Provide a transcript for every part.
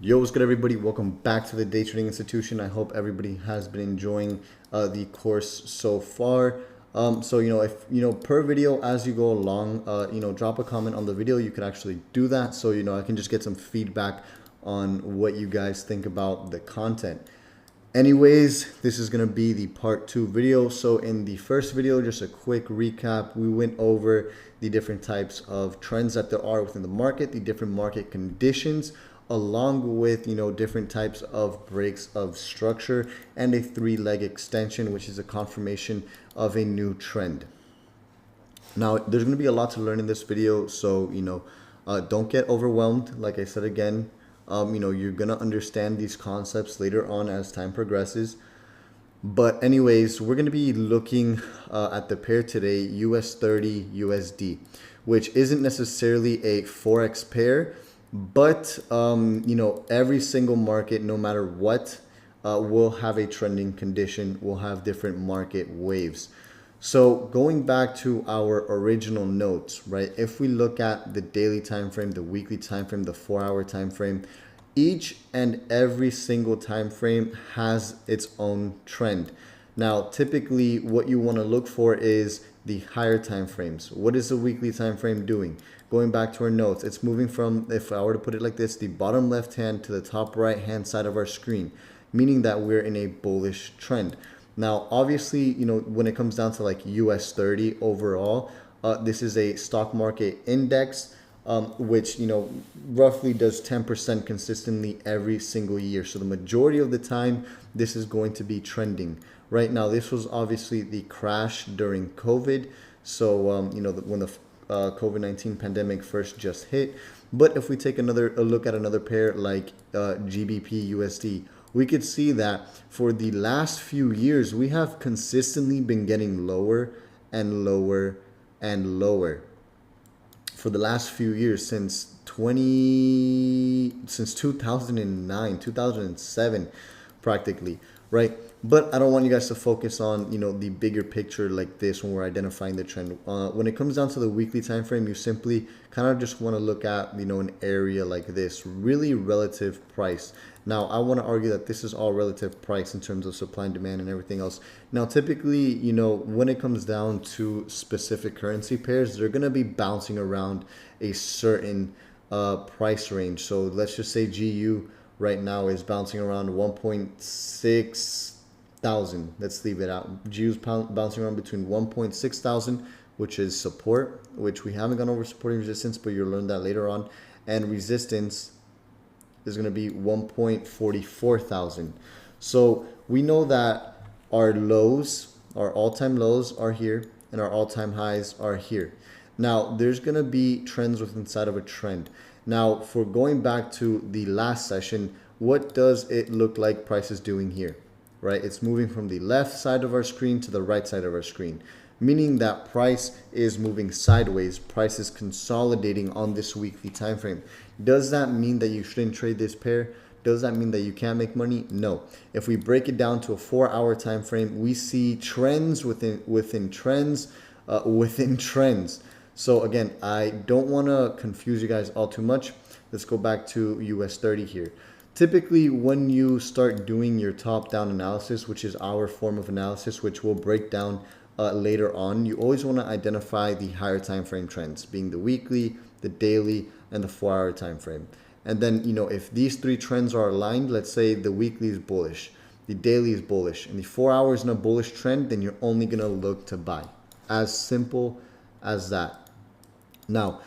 Yo, what's good, everybody? Welcome back to the Day Trading Institution. I hope everybody has been enjoying the course so far. If per video as you go along, drop a comment on the video. You could actually do that, so I can just get some feedback on what you guys think about the content. Anyways, this is going to be the part 2 video. So in the first video, just a quick recap, we went over the different types of trends that there are within the market, the different market conditions, along with different types of breaks of structure and a 3-leg extension, which is a confirmation of a new trend. Now there's going to be a lot to learn in this video, so don't get overwhelmed. Like I said again, you're going to understand these concepts later on as time progresses. But anyways, we're going to be looking at the pair today, US30 USD, which isn't necessarily a forex pair, but every single market, no matter what, will have a trending condition, will have different market waves. So going back to our original notes, right? If we look at the daily time frame, the weekly time frame, the 4-hour time frame, each and every single time frame has its own trend. Now, typically what you want to look for is the higher time frames. What is the weekly time frame doing? Going back to our notes, it's moving from, if I were to put it like this, the bottom left hand to the top right hand side of our screen, meaning that we're in a bullish trend. Now, obviously, when it comes down to like US 30 overall, this is a stock market index, which roughly does 10% consistently every single year. So the majority of the time, this is going to be trending. Right now, this was obviously the crash during COVID. So when the COVID-19 pandemic first just hit. But if we take a look at another pair like GBP USD, we could see that for the last few years, we have consistently been getting lower and lower and lower. For the last few years, since 2009, 2007, practically, right? But I don't want you guys to focus on the bigger picture like this when we're identifying the trend. When it comes down to the weekly time frame, you simply kind of just want to look at an area like this, really relative price. Now I want to argue that this is all relative price in terms of supply and demand and everything else. Now typically when it comes down to specific currency pairs, they're going to be bouncing around a certain price range. So let's just say GU right now is bouncing around 1.6 thousand. Let's leave it out. GU's bouncing around between 1.6 thousand, which is support, which we haven't gone over supporting resistance, but you'll learn that later on, and resistance is going to be 1.44 thousand. So we know that our lows, our all-time lows are here, and our all-time highs are here. Now there's going to be trends within inside of a trend. Now for going back to the last session, what does it look like price is doing here? Right? It's moving from the left side of our screen to the right side of our screen, meaning that price is moving sideways. Price is consolidating on this weekly time frame. Does that mean that you shouldn't trade this pair? Does that mean that you can't make money? No. If we break it down to a 4-hour time frame, we see trends within trends within trends. So again, I don't want to confuse you guys all too much. Let's go back to US 30 here. Typically, when you start doing your top-down analysis, which is our form of analysis, which we'll break down later on, you always want to identify the higher time frame trends, being the weekly, the daily, and the 4-hour time frame. And then, if these 3 trends are aligned, let's say the weekly is bullish, the daily is bullish, and the 4 hours in a bullish trend, then you're only going to look to buy. As simple as that. Now,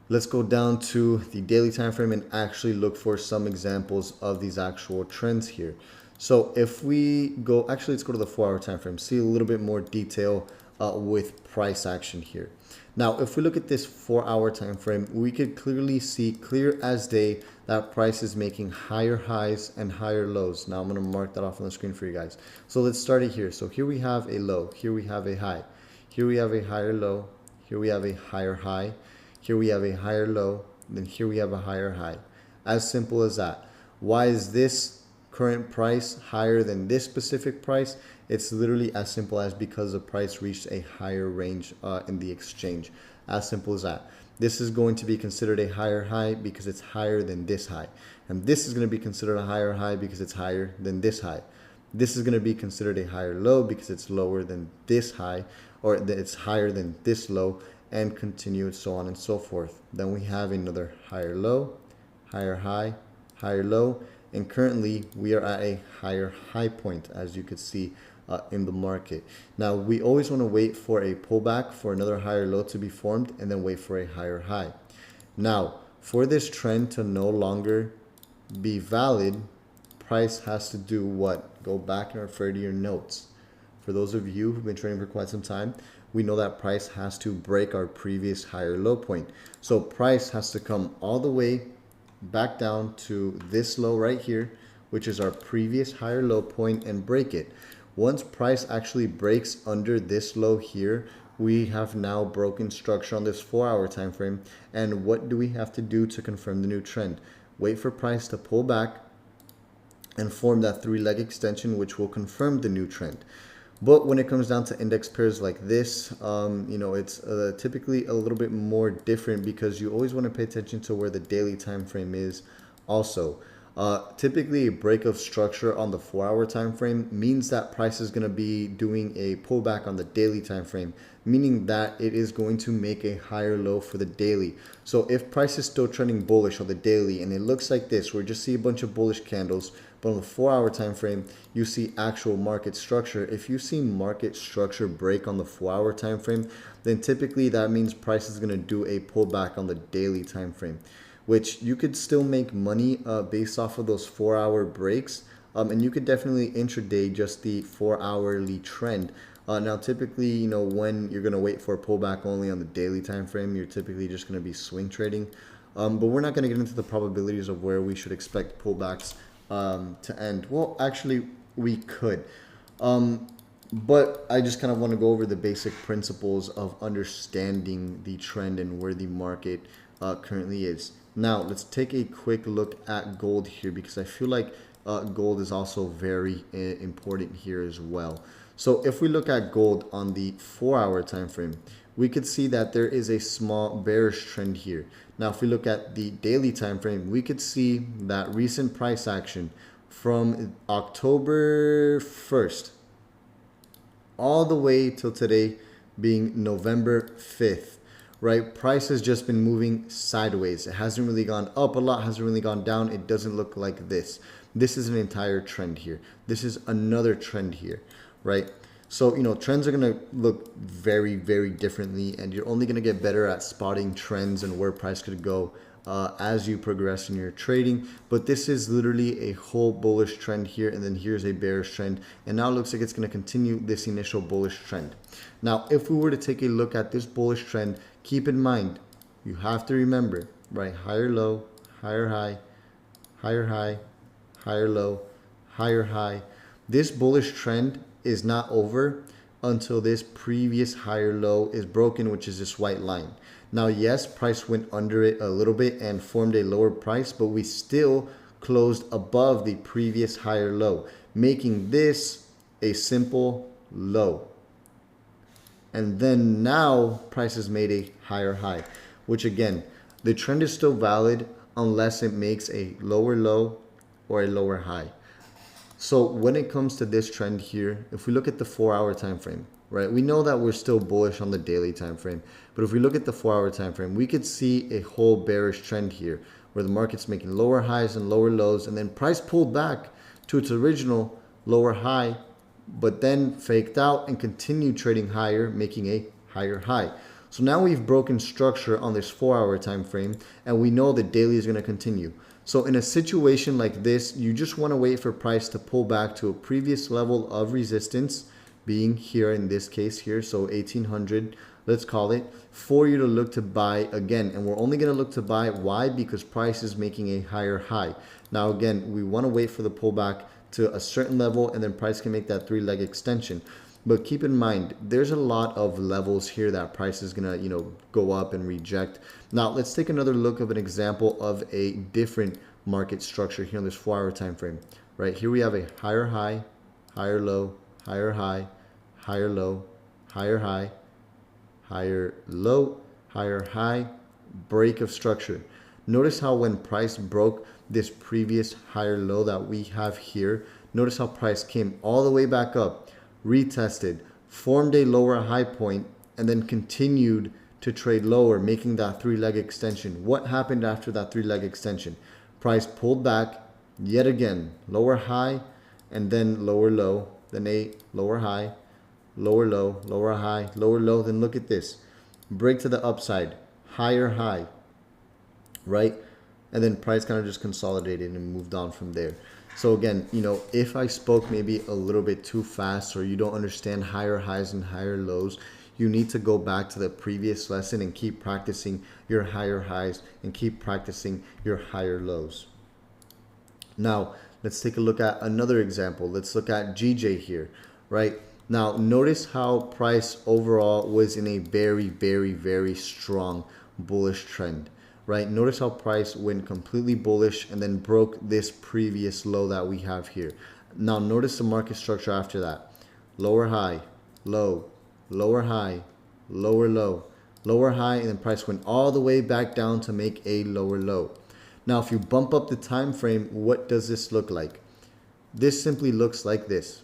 let's go down to the daily time frame and actually look for some examples of these actual trends here. So if we go, actually let's go to the 4-hour time frame, see a little bit more detail with price action here. Now, if we look at this 4-hour time frame, we could clearly see, clear as day, that price is making higher highs and higher lows. Now I'm going to mark that off on the screen for you guys. So let's start it here. So here we have a low, here we have a high, here we have a higher low, here we have a higher high, here we have a higher low, then here we have a higher high. As simple as that. Why is this current price higher than this specific price? It's literally as simple as because the price reached a higher range in the exchange. As simple as that. This is going to be considered a higher high because it's higher than this high. And this is going to be considered a higher high because it's higher than this high. This is going to be considered a higher low because it's lower than this high, or that it's higher than this low, and continue so on and so forth. Then we have another higher low, higher high, higher low, and currently we are at a higher high point, as you could see in the market. Now we always want to wait for a pullback for another higher low to be formed and then wait for a higher high. Now for this trend to no longer be valid, price has to do what? Go back and refer to your notes. For those of you who've been trading for quite some time, we know that price has to break our previous higher low point. So price has to come all the way back down to this low right here, which is our previous higher low point, and break it. Once price actually breaks under this low here, we have now broken structure on this 4-hour time frame. And what do we have to do to confirm the new trend? Wait for price to pull back and form that 3-leg extension, which will confirm the new trend. But when it comes down to index pairs like this, it's typically a little bit more different because you always want to pay attention to where the daily time frame is also. Typically, a break of structure on the 4-hour time frame means that price is going to be doing a pullback on the daily time frame, meaning that it is going to make a higher low for the daily. So if price is still trending bullish on the daily and it looks like this, where you just see a bunch of bullish candles, but on the 4-hour time frame you see actual market structure. If you see market structure break on the 4-hour time frame, then typically that means price is going to do a pullback on the daily time frame, which you could still make money based off of those 4-hour breaks. And you could definitely intraday just the 4-hourly trend. Now, typically, when you're going to wait for a pullback only on the daily time frame, you're typically just going to be swing trading. But we're not going to get into the probabilities of where we should expect pullbacks to end. Well, actually, we could. But I just kind of want to go over the basic principles of understanding the trend and where the market currently is. Now, let's take a quick look at gold here, because I feel like gold is also very important here as well. So if we look at gold on the 4-hour time frame, we could see that there is a small bearish trend here. Now, if we look at the daily time frame, we could see that recent price action from October 1st all the way till today being November 5th. Right, price has just been moving sideways. It hasn't really gone up a lot, hasn't really gone down. It doesn't look like this. This is an entire trend here. This is another trend here, right? So, trends are going to look very, very differently, and you're only going to get better at spotting trends and where price could go as you progress in your trading. But this is literally a whole bullish trend here, and then here's a bearish trend, and now it looks like it's going to continue this initial bullish trend. Now, if we were to take a look at this bullish trend, keep in mind, you have to remember, right? Higher low, higher high, higher high, higher low, higher high. This bullish trend is not over until this previous higher low is broken, which is this white line. Now, yes, price went under it a little bit and formed a lower price, but we still closed above the previous higher low, making this a simple low. And then now price has made a higher high, which again, the trend is still valid unless it makes a lower low or a lower high. So when it comes to this trend here, if we look at the 4-hour time frame, right, we know that we're still bullish on the daily time frame. But if we look at the 4-hour time frame, we could see a whole bearish trend here where the market's making lower highs and lower lows, and then price pulled back to its original lower high, but then faked out and continued trading higher, making a higher high. So now we've broken structure on this 4-hour time frame, and we know the daily is going to continue. So in a situation like this, you just want to wait for price to pull back to a previous level of resistance, being here in this case here, so 1800, let's call it, for you to look to buy again. And we're only going to look to buy. Why? Because price is making a higher high. Now again, we want to wait for the pullback to a certain level, and then price can make that 3-leg extension. But keep in mind, there's a lot of levels here that price is gonna, go up and reject. Now let's take another look of an example of a different market structure here on this 4-hour time frame. Right here we have a higher high, higher low, higher high, higher low, higher high, higher low, higher high, break of structure. Notice how when price broke this previous higher low that we have here, notice how price came all the way back up, retested, formed a lower high point, and then continued to trade lower, making that three-leg extension. What happened after that three-leg extension? Price pulled back yet again, lower high, and then lower low, then a lower high, lower low, lower high, lower low. Then look at this, break to the upside, higher high, right? And then price kind of just consolidated and moved on from there. So again, if I spoke maybe a little bit too fast, or you don't understand higher highs and higher lows, you need to go back to the previous lesson and keep practicing your higher highs and keep practicing your higher lows. Now, let's take a look at another example. Let's look at GJ here, right? Now, notice how price overall was in a very, very, very strong bullish trend, right? Notice how price went completely bullish and then broke this previous low that we have here. Now, notice the market structure after that. Lower high, low, lower high, lower low, lower high, and then price went all the way back down to make a lower low. Now, if you bump up the time frame, what does this look like? This simply looks like this,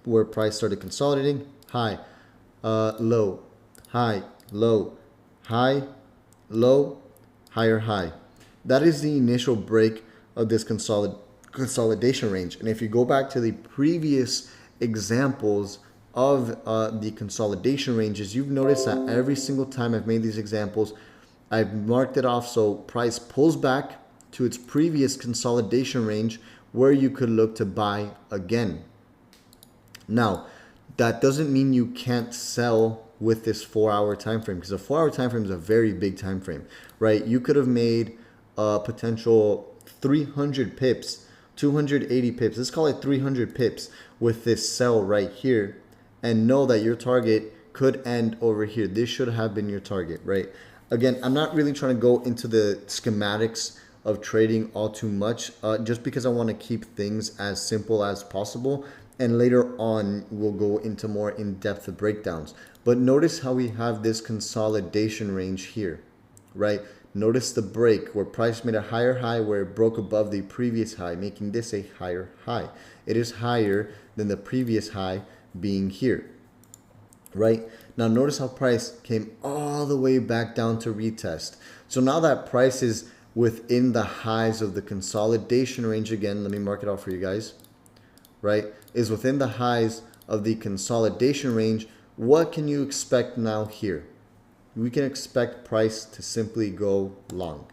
where price started consolidating, high, low, high, low, high, low, higher high. That is the initial break of this consolidation range. And if you go back to the previous examples of the consolidation ranges, you've noticed that every single time I've made these examples, I've marked it off so price pulls back to its previous consolidation range where you could look to buy again. Now, that doesn't mean you can't sell with this 4-hour time frame, because a 4-hour time frame is a very big time frame, right? You could have made a potential 300 pips, 280 pips, let's call it 300 pips with this sell right here, and know that your target could end over here. This should have been your target, right? Again, I'm not really trying to go into the schematics of trading all too much, just because I want to keep things as simple as possible. And later on, we'll go into more in-depth breakdowns. But notice how we have this consolidation range here, right? Notice the break where price made a higher high where it broke above the previous high, making this a higher high. It is higher than the previous high being here, right? Now notice how price came all the way back down to retest. So now that price is within the highs of the consolidation range again, let me mark it out for you guys, right? Is within the highs of the consolidation range. What can you expect now here? We can expect price to simply go long.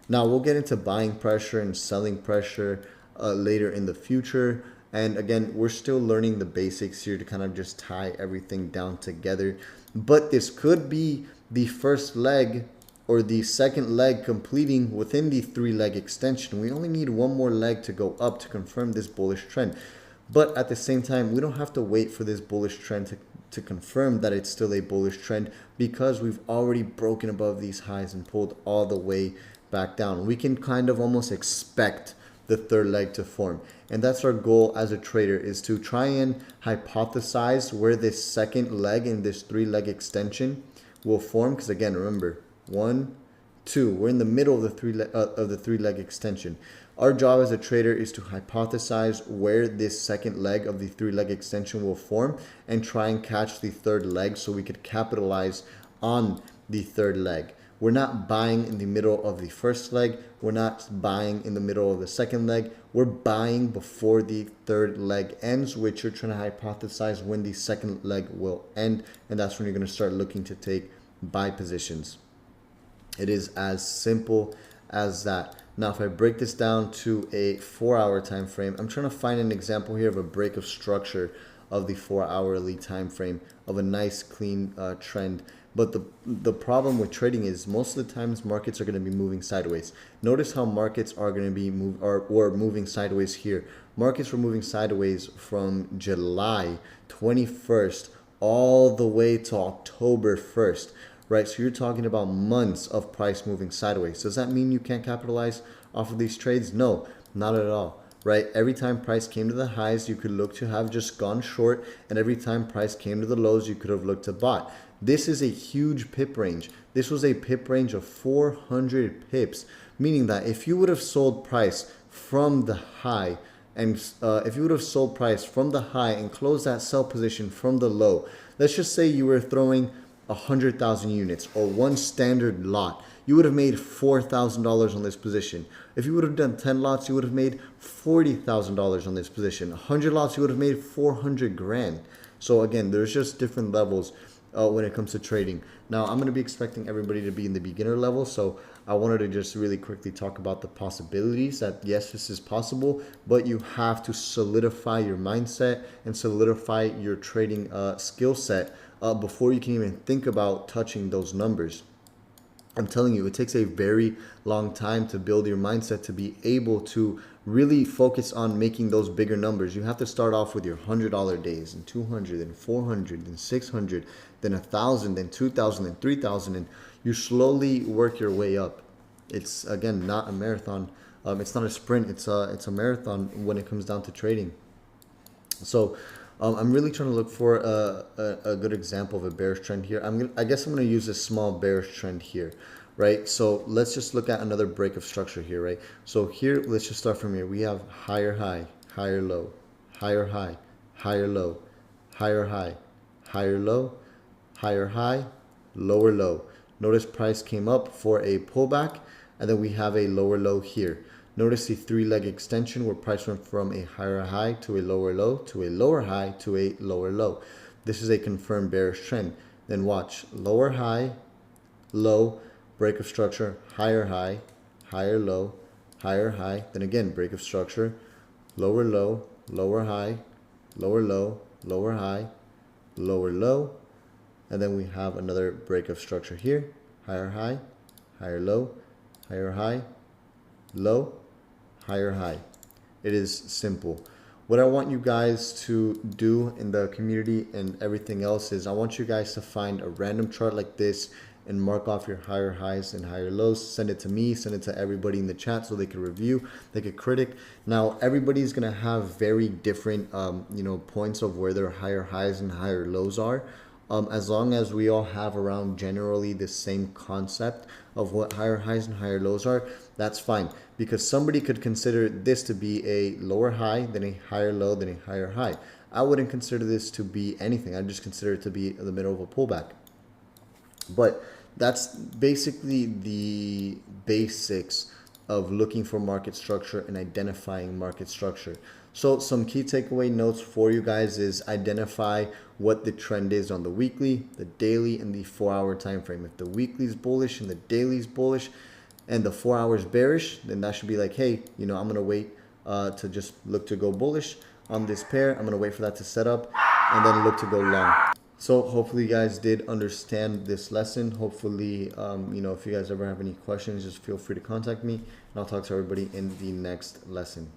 Now we'll get into buying pressure and selling pressure later in the future. And again, we're still learning the basics here to kind of just tie everything down together. But this could be the first leg or the second leg completing within the 3-leg extension. We only need one more leg to go up to confirm this bullish trend. But at the same time, we don't have to wait for this bullish trend to confirm that it's still a bullish trend, because we've already broken above these highs and pulled all the way back down. We can kind of almost expect the third leg to form. And that's our goal as a trader, is to try and hypothesize where this second leg in this 3-leg extension will form. Because again, remember, 1, 2, we're in the middle of the 3-leg extension. Our job as a trader is to hypothesize where this second leg of the 3-leg extension will form and try and catch the third leg so we could capitalize on the third leg. We're not buying in the middle of the first leg. We're not buying in the middle of the second leg. We're buying before the third leg ends, which you're trying to hypothesize when the second leg will end. And that's when you're going to start looking to take buy positions. It is as simple as that. Now, if I break this down to a 4-hour time frame, I'm trying to find an example here of a break of structure of the 4-hourly time frame of a nice clean trend. But the problem with trading is most of the times markets are going to be moving sideways. Notice how markets are going to be moving sideways here. Markets were moving sideways from July 21st all the way to October 1st. Right, so you're talking about months of price moving sideways. Does that mean you can't capitalize off of these trades? No, not at all. Right, every time price came to the highs, you could look to have just gone short, and every time price came to the lows, you could have looked to buy. This is a huge pip range. This was a pip range of 400 pips, meaning that if you would have sold price from the high, and if you would have sold price from the high and closed that sell position from the low, let's just say you were throwing 100,000 units or one standard lot, you would have made $4,000 on this position. If you would have done 10 lots, you would have made $40,000 on this position. 100 lots, you would have made 400 grand. So again, there's just different levels when it comes to trading. Now, I'm going to be expecting everybody to be in the beginner level, so I wanted to just really quickly talk about the possibilities that yes, this is possible, but you have to solidify your mindset and solidify your trading skill set before you can even think about touching those numbers. I'm telling you, it takes a very long time to build your mindset to be able to really focus on making those bigger numbers. You have to start off with your $100 days and 200 and 400 and 600, then 1,000, then 2,000 and 3,000, and you slowly work your way up. It's again not a marathon. It's not a sprint. It's a marathon when it comes down to trading. So I'm really trying to look for a good example of a bearish trend here. I guess I'm gonna use a small bearish trend here, right? So let's just look at another break of structure here, right? So here, let's just start from here. We have higher high, higher low, higher high, higher low, higher high, higher low, higher high, lower low. Notice price came up for a pullback, and then we have a lower low here. Notice the three-leg extension where price went from a higher high to a lower low to a lower high to a lower low. This is a confirmed bearish trend. Then watch, lower high, low, break of structure, higher high, higher low, higher high. Then again, break of structure, lower low, lower high, lower low, lower high, lower low. And then we have another break of structure here, higher high, higher low, higher high, low, higher high. It is simple. What I want you guys to do in the community and everything else is I want you guys to find a random chart like this and mark off your higher highs and higher lows. Send it to me, send it to everybody in the chat so they can review, they can critic. Now, everybody's gonna have very different points of where their higher highs and higher lows are. As long as we all have around generally the same concept of what higher highs and higher lows are, that's fine. Because somebody could consider this to be a lower high, then a higher low, then a higher high. I wouldn't consider this to be anything. I'd just consider it to be the middle of a pullback. But that's basically the basics of looking for market structure and identifying market structure. So some key takeaway notes for you guys is identify what the trend is on the weekly, the daily, and the 4-hour time frame. If the weekly is bullish and the daily is bullish and the 4 hours bearish, then that should be like, hey, I'm going to wait to just look to go bullish on this pair. I'm going to wait for that to set up and then look to go long. So hopefully you guys did understand this lesson. Hopefully, if you guys ever have any questions, just feel free to contact me and I'll talk to everybody in the next lesson.